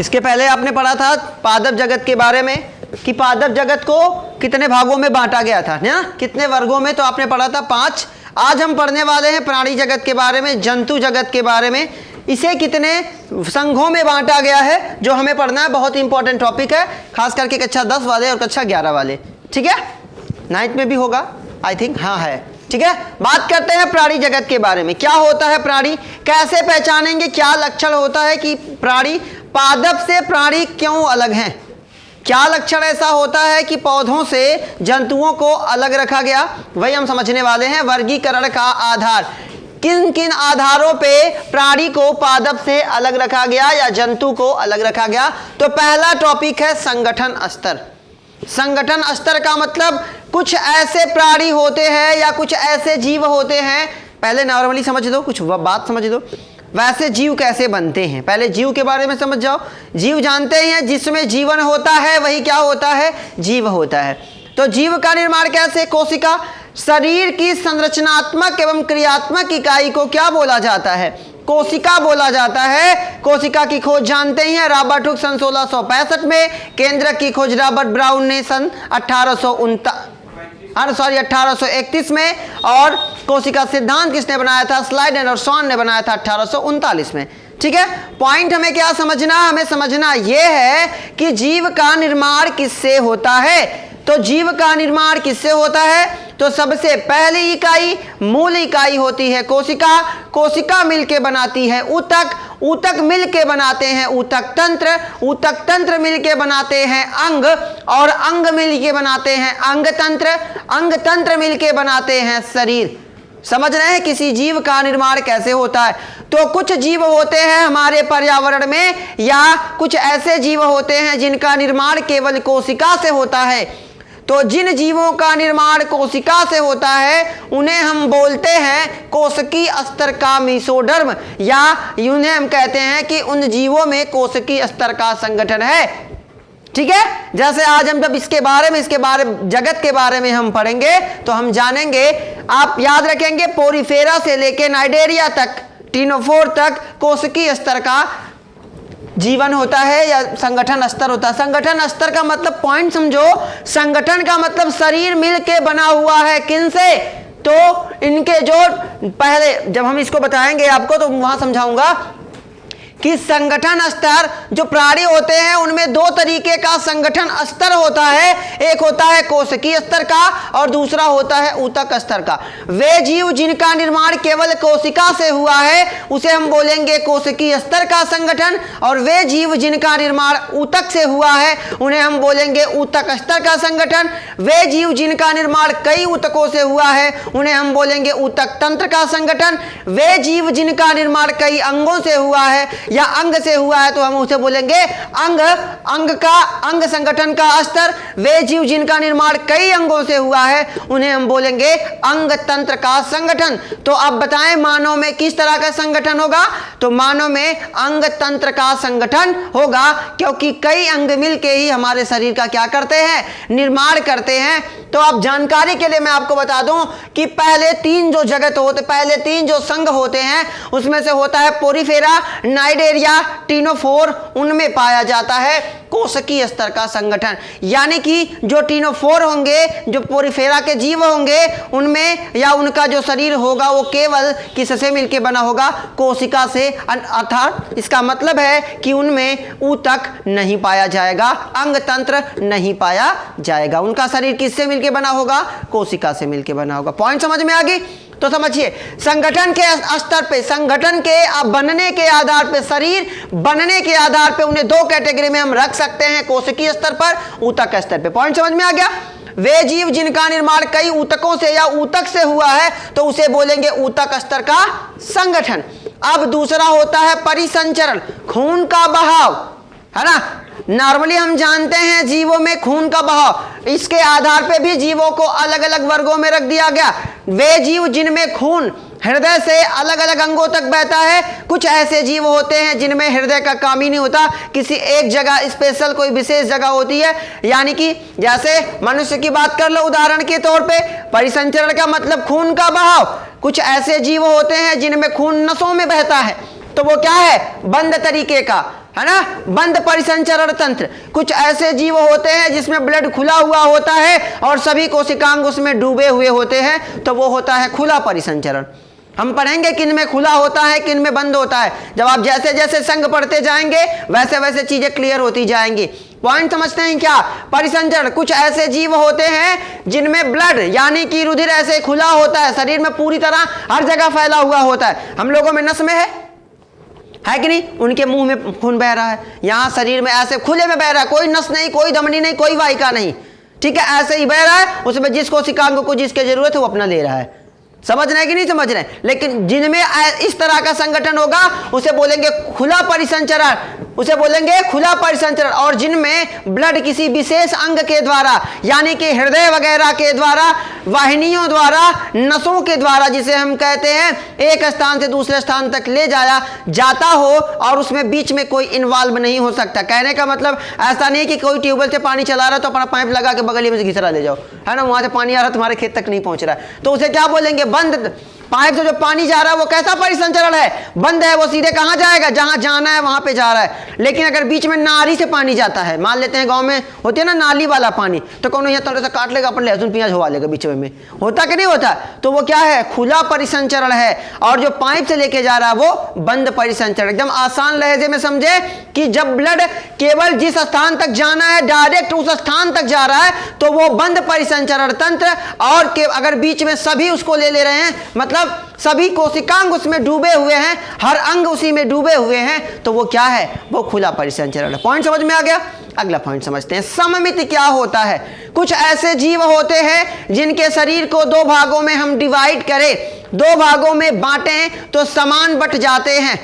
इसके पहले आपने पढ़ा था पादप जगत के बारे में कि पादप जगत को कितने भागों में बांटा गया था ना, कितने वर्गों में, तो आपने पढ़ा था 5। आज हम पढ़ने वाले हैं प्राणी जगत के बारे में, जंतु जगत के बारे में। इसे कितने संघों में बांटा गया है जो हमें पढ़ना है, बहुत इंपॉर्टेंट टॉपिक है, खास करके कक्षा 10 वाले और कक्षा 11 वाले। ठीक है, 9th में भी होगा आई थिंक, हाँ है। ठीक है, बात करते हैं प्राणी जगत के बारे में। क्या होता है प्राणी, कैसे पहचानेंगे, क्या लक्षण होता है कि प्राणी, पादप से प्राणी क्यों अलग हैं, क्या लक्षण ऐसा होता है कि पौधों से जंतुओं को अलग रखा गया, वही हम समझने वाले हैं। वर्गीकरण का आधार, किन किन आधारों पे प्राणी को पादप से अलग रखा गया या जंतु को अलग रखा गया। तो पहला टॉपिक है संगठन स्तर। संगठन स्तर का मतलब कुछ ऐसे प्राणी होते हैं या कुछ ऐसे जीव होते हैं, पहले नॉर्मली समझ दो, कुछ बात समझ दो, वैसे जीव कैसे बनते हैं। पहले जीव के बारे में समझ जाओ। जीव जानते हैं जिसमें जीवन होता है वही क्या होता है, जीव होता है। तो जीव का निर्माण कैसे, कोशिका। शरीर की संरचनात्मक एवं क्रियात्मक इकाई को क्या बोला जाता है, कोशिका बोला जाता है। कोशिका की खोज जानते हैं रॉबर्ट हुक सन 1665 में, केंद्रक की खोज रॉबर्ट ब्राउन ने सन 1831 में, और कोशिका सिद्धांत किसने बनाया था, स्लाइडन और शॉन ने बनाया था 1839 में। ठीक है, पॉइंट हमें क्या समझना, हमें समझना यह है कि जीव का निर्माण किससे होता है। तो जीव का निर्माण किससे होता है, तो सबसे पहली इकाई, मूल इकाई होती है कोशिका। कोशिका मिलके बनाती है ऊतक, ऊतक मिलके बनाते हैं ऊतक तंत्र, ऊतक तंत्र मिलके बनाते हैं अंग, और अंग मिलके बनाते हैं अंग तंत्र, अंग तंत्र मिलके बनाते हैं शरीर। समझ रहे हैं किसी जीव का निर्माण कैसे होता है। तो कुछ जीव होते हैं हमारे पर्यावरण में, या कुछ ऐसे जीव होते हैं जिनका निर्माण केवल कोशिका से होता है। तो जिन जीवों का निर्माण कोशिका से होता है उन्हें हम बोलते हैं कोशिकीय स्तर का मेसोडर्म, या उन्हें हम कहते हैं कि उन जीवों में कोशिकीय स्तर का संगठन है। ठीक है, जैसे आज हम जब इसके बारे जगत के बारे में हम पढ़ेंगे तो हम जानेंगे, आप याद रखेंगे पोरीफेरा से लेके नाइडेरिया तक, टीनोफोर तक कोशिकीय स्तर का जीवन होता है या संगठन स्तर होता है। संगठन स्तर का मतलब पॉइंट समझो, संगठन का मतलब शरीर मिलके बना हुआ है किनसे, तो इनके जो पहले जब हम इसको बताएंगे आपको तो वहां समझाऊंगा कि संगठन स्तर जो प्राणी होते हैं उनमें दो तरीके का संगठन स्तर होता है, एक होता है कोशिकीय स्तर का और दूसरा होता है ऊतक स्तर का। वे जीव जिनका निर्माण केवल कोशिका से हुआ है उसे हम बोलेंगे कोशिकीय स्तर का संगठन, और वे जीव जिनका निर्माण ऊतक से हुआ है उन्हें हम बोलेंगे ऊतक स्तर का संगठन। वे जीव जिनका निर्माण कई ऊतकों से हुआ है उन्हें हम बोलेंगे ऊतक तंत्र का संगठन। वे जीव जिनका निर्माण कई अंगों से हुआ है या अंग से हुआ है तो हम उसे बोलेंगे अंग संगठन का स्तर। वे जीव जिनका निर्माण कई अंगों से हुआ है उन्हें हम बोलेंगे अंग तंत्र का संगठन। तो अब बताएं मानव में किस तरह का संगठन होगा, तो मानव में अंग तंत्र का संगठन होगा, क्योंकि कई अंग मिलके ही हमारे शरीर का क्या करते हैं, निर्माण करते हैं। तो अब जानकारी के लिए मैं आपको बता दूं कि पहले 3 जो जगत होते, पहले 3 जो संघ होते हैं उसमें से होता है पोरीफेरा, नाइडेरिया, टीनोफोर, उनमें पाया जाता है कोशिकीय स्तर का संगठन। यानी कि जो टीनोफोर होंगे, जो पोरीफेरा के जीव होंगे, उनमें या उनका जो शरीर होगा वो केवल किससे मिलके बना होगा, कोशिका से। अर्थात इसका मतलब है कि उनमें ऊतक नहीं पाया जाएगा, अंग तंत्र नहीं पाया जाएगा। उनका शरीर किससे मिलके बना होगा, कोशिका से मिलके बना होगा। पॉइंट समझ में आ गई। तो समझिए संगठन के स्तर पे, संगठन के बनने के आधार पे, शरीर बनने के आधार पे उन्हें 2 कैटेगरी में हम रख सकते हैं, कोशिकीय स्तर पर, ऊतक स्तर पे। पॉइंट समझ में आ गया। वे जीव जिनका निर्माण कई ऊतकों से या ऊतक से हुआ है तो उसे बोलेंगे ऊतक स्तर का संगठन। अब दूसरा होता है परिसंचरण, खून का बहाव, है ना। नॉर्मली हम जानते हैं जीवों में खून का बहाव, इसके आधार पे भी जीवों को अलग अलग वर्गों में रख दिया गया। वे जीव जिनमें खून हृदय से अलग अलग अंगों तक बहता है, कुछ ऐसे जीव होते हैं जिनमें हृदय का काम ही नहीं होता, किसी एक जगह स्पेशल कोई विशेष जगह होती है। यानी कि जैसे मनुष्य की बात कर लो उदाहरण के तौर पे, परिसंचरण का मतलब खून का बहाव। कुछ ऐसे जीव होते हैं जिनमें खून नसों में बहता है, तो वो क्या है, बंद तरीके का, है ना, बंद परिसंचरण तंत्र। कुछ ऐसे जीव होते हैं जिसमें ब्लड खुला हुआ होता है और सभी कोशिकांग उसमें डूबे हुए होते हैं, तो वो होता है खुला परिसंचरण। हम पढ़ेंगे किन में खुला होता है, किन में बंद होता है। जब आप जैसे जैसे संघ पढ़ते जाएंगे वैसे वैसे चीजें क्लियर होती जाएंगी। पॉइंट समझते हैं क्या? परिसंचरण, कुछ ऐसे जीव होते हैं जिनमें ब्लड यानी कि रुधिर ऐसे खुला होता है, शरीर में पूरी तरह हर जगह फैला हुआ होता है। हम लोगों में नस में है कि नहीं? उनके मुंह में खून बह रहा है, यहाँ शरीर में ऐसे खुले में बह रहा है, कोई नस नहीं, कोई धमनी नहीं, कोई वाहिका नहीं, ठीक है, ऐसे ही बह रहा है। उसमें जिस कोशिकांग को जिसकी जरूरत है वो अपना ले रहा है। समझ रहे हैं कि नहीं समझ रहे हैं? लेकिन जिनमें इस तरह का संगठन होगा उसे बोलेंगे खुला परिसंचरण, उसे बोलेंगे खुला परिसंचरण। और जिनमें ब्लड किसी विशेष अंग के द्वारा यानी कि हृदय वगैरह के द्वारा, वाहिनियों द्वारा, नसों के द्वारा, जिसे हम कहते हैं एक स्थान से दूसरे स्थान तक ले जाया जाता हो और उसमें बीच में कोई इन्वॉल्व नहीं हो सकता। कहने का मतलब ऐसा नहीं कि कोई ट्यूबवेल से पानी चला रहा है तो अपना पाइप लगा के बगल में से घिसरा ले जाओ, है ना, वहां से पानी आ रहा है तुम्हारे खेत तक नहीं पहुंच रहा है, तो उसे क्या बोलेंगे? बंद। पाइप से जो पानी जा रहा है वो कैसा परिसंचरण है? बंद है। वो सीधे कहां जाएगा? जहां जाना है वहां पे जा रहा है। लेकिन अगर बीच में नाली से पानी जाता है, मान लेते हैं गांव में होती है ना नाली वाला पानी, तो कौन यहाँ थोड़ा सा काट लेगा, अपन लहसुन प्याज हुआ लेगा बीच में, होता कि नहीं होता? तो वो क्या है? खुला परिसंचरण है। और जो पाइप से लेके जा रहा है वो बंद परिसंचरण। एकदम आसान लहजे में समझे कि जब ब्लड केवल जिस स्थान तक जाना है डायरेक्ट उस स्थान तक जा रहा है तो वो बंद परिसंचरण तंत्र। और अगर बीच में सभी उसको ले रहे हैं, मतलब सभी कोशिकांग उसमें डूबे हुए हैं, हर अंग उसी में डूबे हुए हैं, तो वो क्या है? वो खुला परिसंचरण है। पॉइंट समझ में आ गया? अगला पॉइंट समझते हैं, सममिति क्या होता है? कुछ ऐसे जीव होते हैं जिनके शरीर को दो भागों में हम डिवाइड करें, दो भागों में बांटें तो समान बट जाते हैं।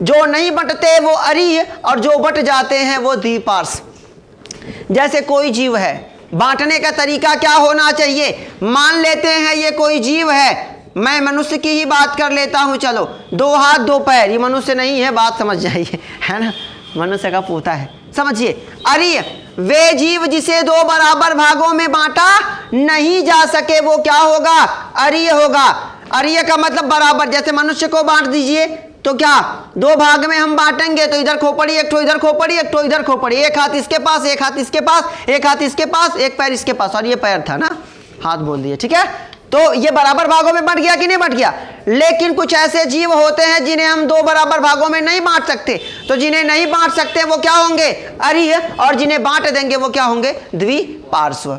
जो नहीं बंटते वो अरीह और जो बट जाते हैं वो द्विपार्श्व। जैसे कोई जीव है, बांटने का तरीका क्या होना चाहिए? मान लेते हैं ये कोई जीव है, मैं मनुष्य की ही बात कर लेता हूं, चलो, दो हाथ दो पैर, ये मनुष्य नहीं है, बात समझ जाइए, है ना, मनुष्य का पोता है, समझिए। अरीय वे जीव जिसे दो बराबर भागों में बांटा नहीं जा सके वो क्या होगा? अरीय होगा। अरीय का मतलब बराबर। जैसे मनुष्य को बांट दीजिए तो क्या दो भाग में हम बांटेंगे तो इधर खोपड़ी, एक ठो इधर खोपड़ी, एक ठो इधर खोपड़ी, एक हाथ इसके पास, एक हाथ इसके पास, एक हाथ इसके पास, एक पैर इसके पास, और ये पैर था ना, हाथ बोल दिए, ठीक है। तो ये बराबर भागों में बंट गया कि नहीं बंट गया? लेकिन कुछ ऐसे जीव होते हैं जिन्हें हम दो बराबर भागों में नहीं बांट सकते, तो जिन्हें नहीं बांट सकते वो क्या होंगे? अरीय। और जिन्हें बांट देंगे वो क्या होंगे? द्विपार्श्व।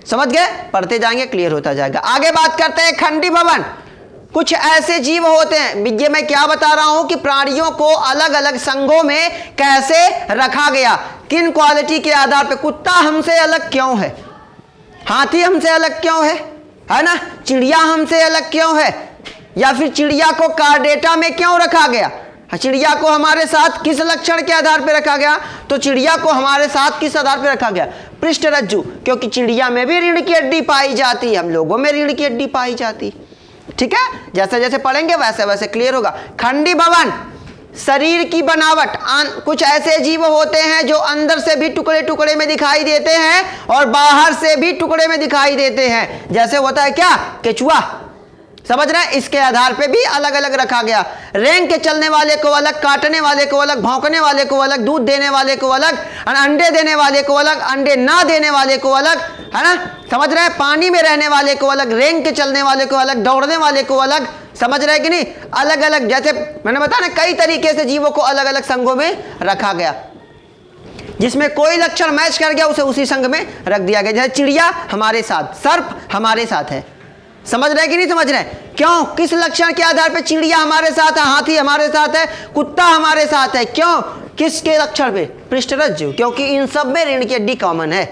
समझ गए? पढ़ते जाएंगे क्लियर होता जाएगा। आगे बात करते हैं खंडी भवन। कुछ ऐसे जीव होते हैं, ये मैं क्या बता रहा हूं कि प्राणियों को अलग अलग संघों में कैसे रखा गया, किन क्वालिटी के आधार पर। कुत्ता हमसे अलग क्यों है? हाथी हमसे अलग क्यों है ना? चिड़िया हमसे अलग क्यों है? या फिर चिड़िया को कार्डेटा में क्यों रखा गया? चिड़िया को हमारे साथ किस लक्षण के आधार पर रखा गया? तो चिड़िया को हमारे साथ किस आधार पर रखा गया? पृष्ठरज्जु, क्योंकि चिड़िया में भी रीढ़ की हड्डी पाई जाती है, हम लोगों में रीढ़ की हड्डी पाई जाती है, ठीक है। जैसे जैसे पढ़ेंगे वैसे वैसे क्लियर होगा। खंडी भवन, शरीर की बनावट। कुछ ऐसे जीव होते हैं जो अंदर से भी टुकड़े टुकड़े में दिखाई देते हैं और बाहर से भी टुकड़े में दिखाई देते हैं। जैसे होता है क्या? केचुआ, समझ रहे हैं? इसके आधार पे भी अलग अलग रखा गया। रेंग के चलने वाले को अलग, काटने वाले को अलग, भौंकने वाले को अलग, दूध देने वाले को अलग, अंडे देने वाले को अलग, अंडे ना देने वाले को अलग, है ना, समझ रहे हैं? पानी में रहने वाले को अलग, रेंग के चलने वाले को अलग, दौड़ने वाले को अलग, समझ रहे हैं कि नहीं? अलग अलग, जैसे मैंने बताया ना, कई तरीके से जीवों को अलग अलग संघों में रखा गया। जिसमें कोई लक्षण मैच कर गया उसे उसी संघ में रख दिया गया। जैसे चिड़िया हमारे साथ, सर्प हमारे साथ है, समझ रहे कि नहीं समझ रहे? क्यों? किस लक्षण के आधार पे? चिड़िया हमारे साथ है, हाथी हमारे साथ है, कुत्ता हमारे साथ है। क्यों? किसके लक्षण पे? पृष्ठरज्जु, क्योंकि इन सब में रीढ़ की हड्डी कॉमन है।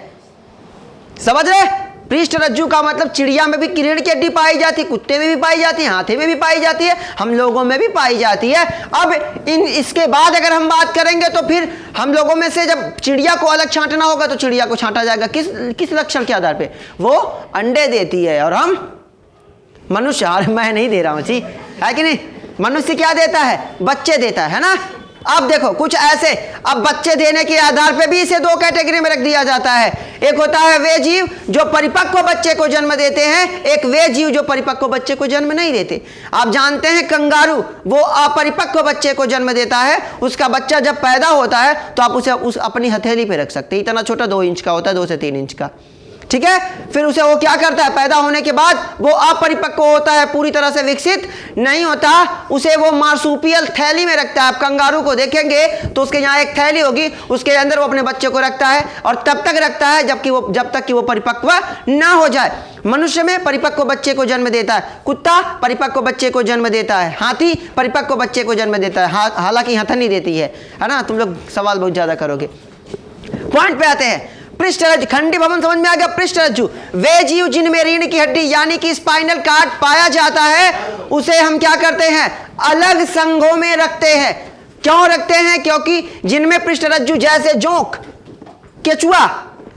समझ रहे? पृष्ठरज्जु का मतलब चिड़िया में भी रीढ़ की हड्डी पाई जाती है, कुत्ते में भी पाई जाती है, हाथी में भी पाई जाती है, हम लोगों में भी पाई जाती है। अब इसके बाद अगर हम बात करेंगे तो फिर हम लोगों में से जब चिड़िया को अलग छांटना होगा तो चिड़िया को छांटा जाएगा किस लक्षण के आधार पे? वो अंडे देती है और हम मनुष्य, मैं नहीं दे रहा हूं जी, है कि नहीं? मनुष्य क्या देता है? बच्चे देता है ना। अब देखो कुछ ऐसे, अब बच्चे देने के आधार पे भी इसे दो कैटेगरी में रख दिया जाता है। एक होता है वे जीव जो परिपक्व बच्चे को जन्म देते हैं, एक वे जीव जो परिपक्व बच्चे को जन्म नहीं देते। आप जानते हैं कंगारू वो अपरिपक्व बच्चे को जन्म देता है, उसका बच्चा जब पैदा होता है तो आप उसे अपनी हथेली पे रख सकते हैं, इतना छोटा 2 इंच का होता है, 2 से 3 इंच का, ठीक है। फिर उसे वो क्या करता है, पैदा होने के बाद वो अपरिपक्व होता है, पूरी तरह से विकसित नहीं होता, उसे वो मार्सूपियल थैली में रखता है। आप कंगारू को देखेंगे तो उसके यहाँ एक थैली होगी, उसके अंदर वो अपने बच्चे को रखता है और तब तक रखता है जब तक कि वो परिपक्व ना हो जाए। मनुष्य में परिपक्व बच्चे को जन्म देता है, कुत्ता परिपक्व बच्चे को जन्म देता है, हाथी परिपक्व बच्चे को जन्म देता है, हालांकि हथनी देती है ना। तुम लोग सवाल बहुत ज्यादा करोगे। पॉइंट पे आते हैं। पृष्ठरज्जु, खंडी भवन समझ में आ गया। पृष्ठरज्जु, वे जीव जिनमें रीढ़ की हड्डी यानी कि स्पाइनल कार्ड पाया जाता है, उसे हम क्या करते हैं, अलग संघों में रखते हैं। क्यों रखते हैं? क्योंकि जिनमें पृष्ठरज्जु जैसे जोंक, केचुआ,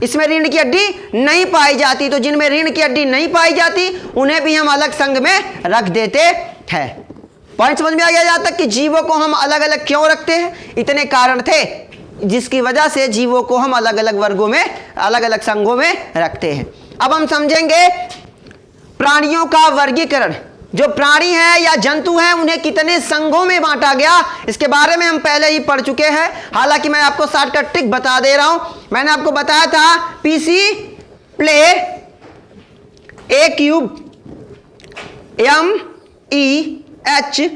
इसमें रीढ़ की हड्डी नहीं पाई जाती, तो जिनमें रीढ़ की हड्डी नहीं पाई जाती उन्हें भी हम अलग संघ में रख देते हैं। पॉइंट समझ में आ गया? यहां तक कि जीवों को हम अलग अलग क्यों रखते हैं, इतने कारण थे जिसकी वजह से जीवों को हम अलग अलग वर्गों में, अलग अलग संघों में रखते हैं। अब हम समझेंगे प्राणियों का वर्गीकरण। जो प्राणी है या जंतु है उन्हें कितने संघों में बांटा गया, इसके बारे में हम पहले ही पढ़ चुके हैं। हालांकि मैं आपको शॉर्टकट ट्रिक बता दे रहा हूं। मैंने आपको बताया था पीसी प्ले ए क्यूब MEHC,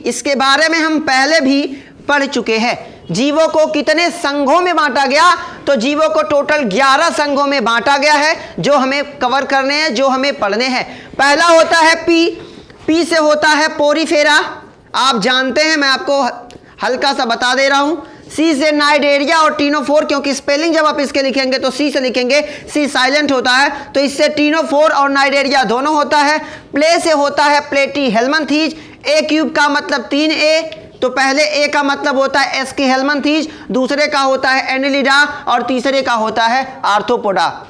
इसके बारे में हम पहले भी पढ़ चुके हैं। जीवों को कितने संघों में बांटा गया, तो जीवों को टोटल 11 संघों में बांटा गया है, जो हमें कवर करने हैं, जो हमें पढ़ने हैं। पहला होता है पी से होता है पोरीफेरा, आप जानते हैं, मैं आपको हल्का सा बता दे रहा हूं। सी से नाइडेरिया और टीनोफोर, क्योंकि स्पेलिंग जब आप इसके लिखेंगे तो सी से लिखेंगे, सी साइलेंट होता है, तो इससे टीनोफोर और नाइडेरिया दोनों होता है। प्ले से होता है प्लेटी हेल्मंथीज, ए क्यूब का मतलब 3A, तो पहले ए का मतलब होता है एस्की हेल्मंथीज, दूसरे का होता है एनिलिडा और तीसरे का होता है आर्थ्रोपोडा,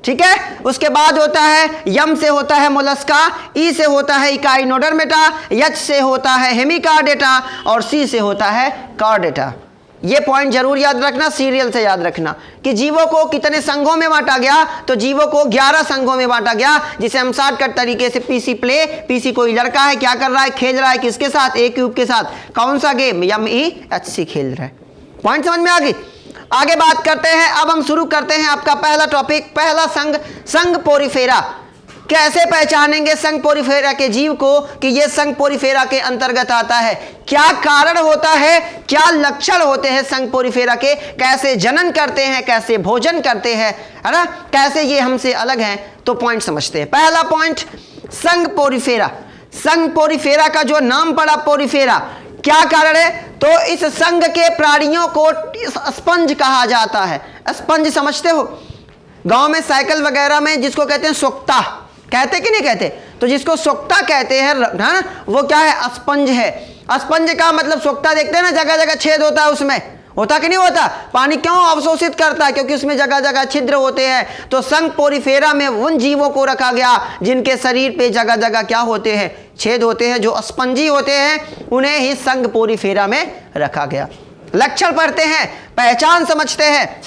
ठीक है। उसके बाद होता है यम से होता है मोलस्का, ई से होता है इकाइनोडर्मेटा, एच से होता है हेमिकार्डेटा और सी से होता है कार्डेटा। ये पॉइंट जरूर याद रखना, सीरियल से याद रखना कि जीवों को कितने संघों में बांटा गया, तो जीवों को 11 संघों में बांटा गया, जिसे हम शॉर्टकट तरीके से पीसी प्ले, पीसी कोई लड़का है, क्या कर रहा है, खेल रहा है, किसके साथ, ए क्यूब के साथ, कौन सा गेम, MEHC खेल रहा है। पॉइंट समझ में आ गई? आगे बात करते हैं। अब हम शुरू करते हैं आपका पहला टॉपिक, पहला संघ, संघ पोरीफेरा। कैसे पहचानेंगे संघ पोरीफेरा के जीव को कि यह संघ पोरीफेरा के अंतर्गत आता है, क्या कारण होता है, क्या लक्षण होते हैं संघ पोरीफेरा के, कैसे जनन करते हैं, कैसे भोजन करते हैं, है ना, कैसे ये हमसे अलग हैं, तो पॉइंट समझते हैं। पहला पॉइंट, संघ पोरीफेरा। संघ पोरीफेरा का जो नाम पड़ा पोरीफेरा, क्या कारण है, तो इस संघ के प्राणियों को स्पंज कहा जाता है। स्पंज समझते हो, गांव में साइकिल वगैरह में जिसको कहते हैं सोक्ता, कहते कि नहीं कहते, तो जिसको सोक्ता कहते हैं ना, वो क्या है, स्पंज है। स्पंज का मतलब, सोक्ता देखते हैं ना, जगह जगह छेद होता है, उसमें होता कि नहीं होता, पानी क्यों अवशोषित करता है, क्योंकि उसमें जगह जगह छिद्र होते हैं। तो संघ पोरीफेरा में उन जीवों को रखा गया जिनके शरीर पे जगह जगह क्या होते हैं, छेद होते हैं, जो स्पंजी होते हैं, उन्हें ही संघ पोरीफेरा में रखा गया। लक्षण पढ़ते हैं, पहचान समझते हैं।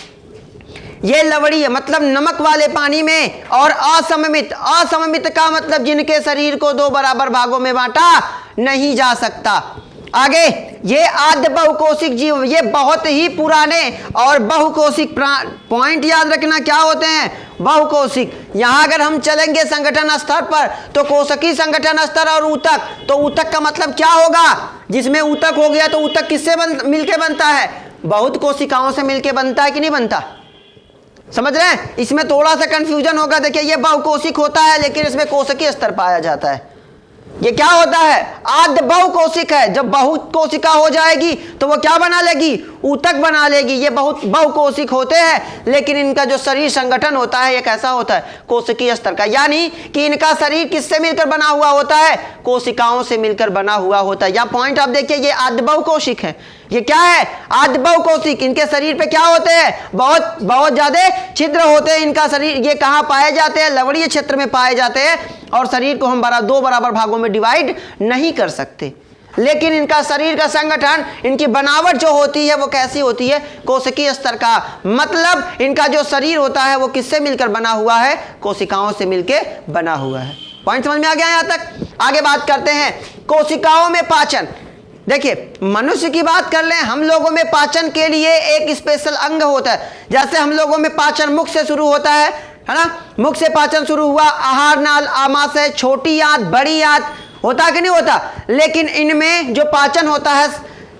ये लवणीय मतलब नमक वाले पानी में, और असममित, असममित का मतलब जिनके शरीर को 2 बराबर भागों में बांटा नहीं जा सकता। आगे, ये आद्य बहुकोशिक जीव, ये बहुत ही पुराने और बहुकोशिक पॉइंट याद रखना क्या होते हैं, बहुकोशिक। यहां अगर हम चलेंगे संगठन स्तर पर, तो कोशिकीय संगठन स्तर और ऊतक, तो ऊतक का मतलब क्या होगा, जिसमें ऊतक हो गया तो ऊतक किससे मिलके बनता है, बहुत कोशिकाओं से मिलके बनता है कि नहीं बनता, समझ रहे हैं। इसमें थोड़ा सा कंफ्यूजन होगा, देखिए ये बहुकोशिक होता है लेकिन इसमें कोशिकीय स्तर पाया जाता है। ये क्या होता है, आद्य बहुकोशिक है, जब बहुत कोशिका हो जाएगी तो वो क्या बना लेगी, ऊतक बना लेगी। ये बहुत बहुकोशिक होते हैं, लेकिन इनका जो शरीर संगठन होता है ये कैसा होता है, कोशिकीय स्तर का, यानी कि इनका शरीर किससे मिलकर बना हुआ होता है, कोशिकाओं से मिलकर बना हुआ होता है। या पॉइंट आप देखिए, ये आद्य बहुकोशिक है, ये क्या है, आद्य बहुकोशिक। इनके शरीर पे क्या होते हैं, बहुत बहुत ज्यादा छिद्र होते हैं इनका शरीर। ये कहाँ पाए जाते हैं, लवणीय क्षेत्र में पाए जाते हैं, और शरीर को हम 2 बराबर भागों में डिवाइड नहीं कर सकते। लेकिन इनका शरीर का संगठन, इनकी बनावट जो होती है वो कैसी होती है? कोशिकीय स्तर का। मतलब इनका जो शरीर होता है वो किससे मिलकर बना हुआ है? कोशिकाओं से मिलकर बना हुआ है। पॉइंट समझ में आ गया? यहां तक आगे बात करते हैं कोशिकाओं में पाचन। देखिए, मनुष्य की बात कर लें, हम लोगों में पाचन के लिए एक स्पेशल अंग होता है। जैसे हम लोगों में पाचन मुख से शुरू होता है ना? मुख से पाचन शुरू हुआ, आहार नाल, आमाशय, छोटी आंत, बड़ी आंत, होता कि नहीं होता? लेकिन इनमें जो पाचन होता है,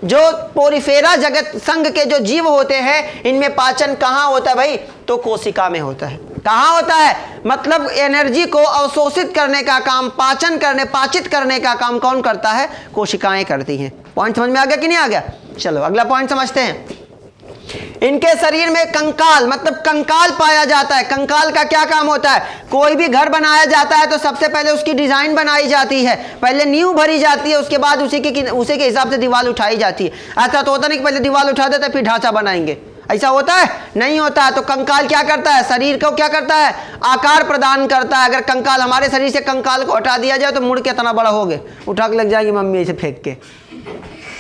जो पोरिफेरा जगत संघ के जो जीव होते हैं, इनमें पाचन कहाँ होता है भाई? तो कोशिका में होता है। कहाँ होता है? मतलब एनर्जी को अवशोषित करने का काम, पाचित करने का काम कौन करता है? कोशिकाएं करती हैं। पॉइंट समझ में आ गया कि नहीं आ गया? चलो अगला पॉइंट समझते हैं। इनके शरीर में कंकाल, मतलब कंकाल पाया जाता है। कंकाल का क्या काम होता है? कोई भी घर बनाया जाता है तो सबसे पहले उसकी डिजाइन बनाई जाती है, पहले नींव भरी जाती है, उसके बाद उसी के हिसाब से दीवार उठाई जाती है। ऐसा तो होता नहीं कि पहले दीवार उठा देते फिर ढांचा बनाएंगे, ऐसा होता है? नहीं होता है। तो कंकाल क्या करता है? शरीर को क्या करता है? आकार प्रदान करता है। अगर कंकाल, हमारे शरीर से कंकाल को हटा दिया जाए तो मुड़ के इतना बड़ा हो गए, उठा के लग जाएगी मम्मी ऐसे फेंक के,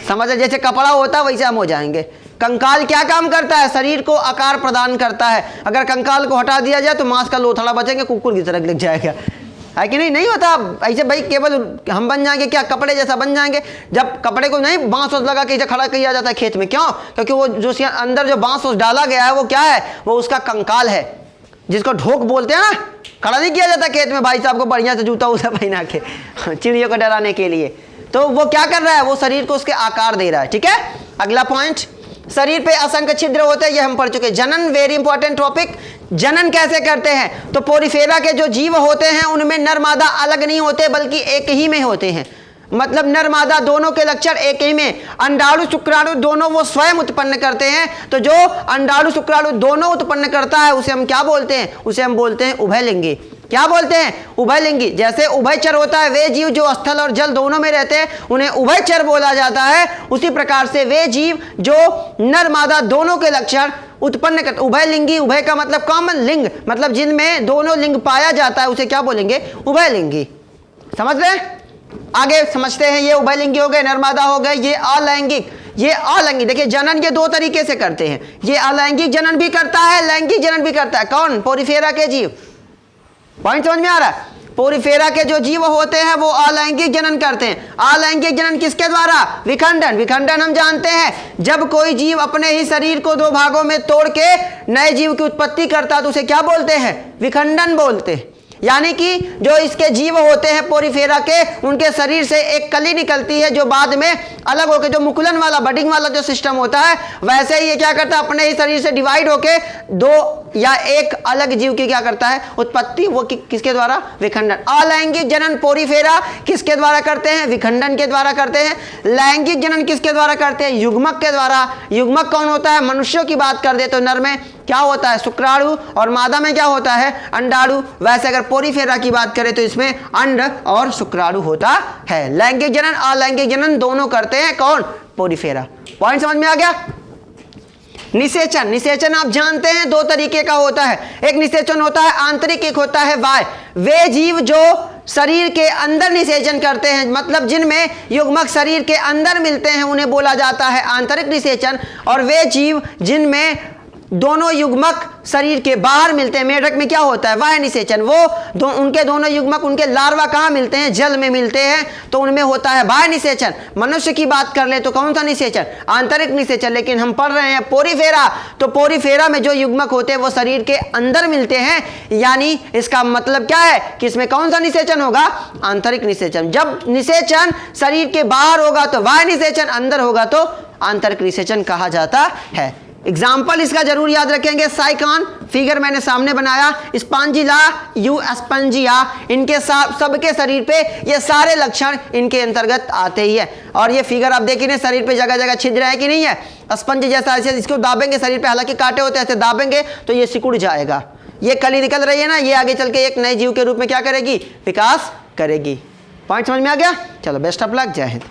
समझ? जैसे कपड़ा होता है वैसे हम हो जाएंगे। कंकाल क्या काम करता है? शरीर को आकार प्रदान करता है। अगर कंकाल को हटा दिया जाए तो मांस का लोथड़ा बचेंगे, कुकुर की तरह लग जाएगा, है कि नहीं? नहीं होता ऐसे भाई, केवल हम बन जाएंगे क्या? कपड़े जैसा बन जाएंगे। जब कपड़े को नहीं बांस लगा के इसे खड़ा किया जाता है खेत में, क्यों? क्योंकि वो जो अंदर जो बांस डाला गया है वो क्या है? वो उसका कंकाल है, जिसको ढोक बोलते हैं ना। खड़ा नहीं किया जाता खेत में भाई साहब को बढ़िया से जूता उसा पहना के चिड़ियों को डराने के लिए। तो वो क्या कर रहा है? वो शरीर को उसके आकार दे रहा है। ठीक है, अगला पॉइंट, शरीर पे असंख्य छिद्र होते हैं, ये हम पढ़ चुके। जनन, वेरी इंपॉर्टेंट टॉपिक। जनन कैसे करते हैं? तो पोरिफेरा के जो जीव होते हैं उनमें नर मादा अलग नहीं होते, बल्कि एक ही में होते हैं। मतलब नर मादा दोनों के लक्षण एक ही में। अंडाणु शुक्राणु दोनों वो स्वयं उत्पन्न करते हैं। तो जो अंडाणु शुक्राणु दोनों उत्पन्न करता है उसे हम क्या बोलते हैं? उसे हम बोलते हैं उभयलिंगी। क्या बोलते हैं? उभयलिंगी। जैसे उभयचर होता है, वे जीव जो स्थल और जल दोनों में रहते हैं उन्हें उभयचर बोला जाता है। उसी प्रकार से वे जीव जो नर मादा दोनों के लक्षण उत्पन्न करते, उभयलिंगी। उभय का मतलब कॉमन, लिंग मतलब जिनमें दोनों लिंग पाया जाता है उसे क्या बोलेंगे? उभयलिंगी। समझ रहे हैं? आगे समझते हैं। ये उभयलिंगी हो गए, नर्मदा हो गए। ये अलैंगिक, ये अलैंगिक। देखिए जनन ये दो तरीके से करते हैं। ये अलैंगिक जनन भी करता है, लैंगिक जनन भी करता है। कौन? पोरिफेरा के जीव। पॉइंट समझ में आ रहा है? पोरिफेरा के जो जीव होते हैं वो अलैंगिक जनन करते हैं। अलैंगिक जनन किसके द्वारा? विखंडन। विखंडन हम जानते हैं, जब कोई जीव अपने ही शरीर को दो भागों में तोड़ के नए जीव की उत्पत्ति करता है तो उसे क्या बोलते हैं? विखंडन बोलते हैं। यानी कि जो इसके जीव होते हैं पोरिफेरा के, उनके शरीर से एक कली निकलती है जो बाद में अलग होकर, जो मुकुलन वाला, बडिंग वाला जो सिस्टम होता है, वैसे ही ये क्या करता है? अपने ही शरीर से डिवाइड होके दो या एक अलग जीव की क्या करता है? उत्पत्ति। वो किसके द्वारा? विखंडन। अलैंगिक जनन पोरिफेरा किसके द्वारा करते हैं? विखंडन के द्वारा करते हैं। लैंगिक जनन किसके द्वारा करते हैं? युग्मक के द्वारा। युग्मक कौन होता है? मनुष्यों की बात कर दे तो नर में क्या होता है? शुक्राणु, और मादा में क्या होता है? अंडाणु। वैसे अगर पोरिफेरा की बात करें तो इसमें अंड और शुक्राणु होता है। लैंगिक जनन अलैंगिक जनन दोनों करते हैं कौन? पोरिफेरा। पॉइंट समझ में आ गया? निषेचन। निषेचन आप जानते हैं दो तरीके का होता है। एक निषेचन होता है आंतरिक, एक होता है बाह्य। वे जीव जो शरीर के अंदर निषेचन करते हैं, मतलब जिनमें युग्मक शरीर के अंदर मिलते हैं, उन्हें बोला जाता है आंतरिक निषेचन। और वे जीव जिनमें दोनों युग्मक शरीर के बाहर मिलते हैं, मेढक में क्या होता है? बाह्य निषेचन। वो उनके दोनों युग्मक, उनके लार्वा कहाँ मिलते हैं? जल में मिलते हैं, तो उनमें होता है बाह्य निषेचन। मनुष्य की बात कर ले तो कौन सा निषेचन? आंतरिक निषेचन। लेकिन हम पढ़ रहे हैं पोरिफेरा, तो पोरिफेरा में जो युग्मक होते हैं वो शरीर के अंदर मिलते हैं। यानी इसका मतलब क्या है कि इसमें कौन सा निषेचन होगा? आंतरिक निषेचन। जब निषेचन शरीर के बाहर होगा तो बाह्य निषेचन, अंदर होगा तो आंतरिक निषेचन कहा जाता है। एग्जाम्पल इसका जरूर याद रखेंगे। साइकॉन फिगर मैंने सामने बनाया, स्पॉन्जिला, यू स्पंजिया, इनके सबके शरीर पे ये सारे लक्षण इनके अंतर्गत आते ही है। और ये फिगर आप देखिए, शरीर पे जगह जगह छिद्र है कि नहीं है? स्पंज जैसा ऐसे इसको दाबेंगे शरीर पे, हालांकि कांटे होते हैं, ऐसे दाबेंगे तो ये सिकुड़ जाएगा। ये कली निकल रही है ना, ये आगे चल के एक नए जीव के रूप में क्या करेगी? विकास करेगी। पॉइंट समझ में आ गया? चलो बेस्ट ऑफ लक, जय हिंद।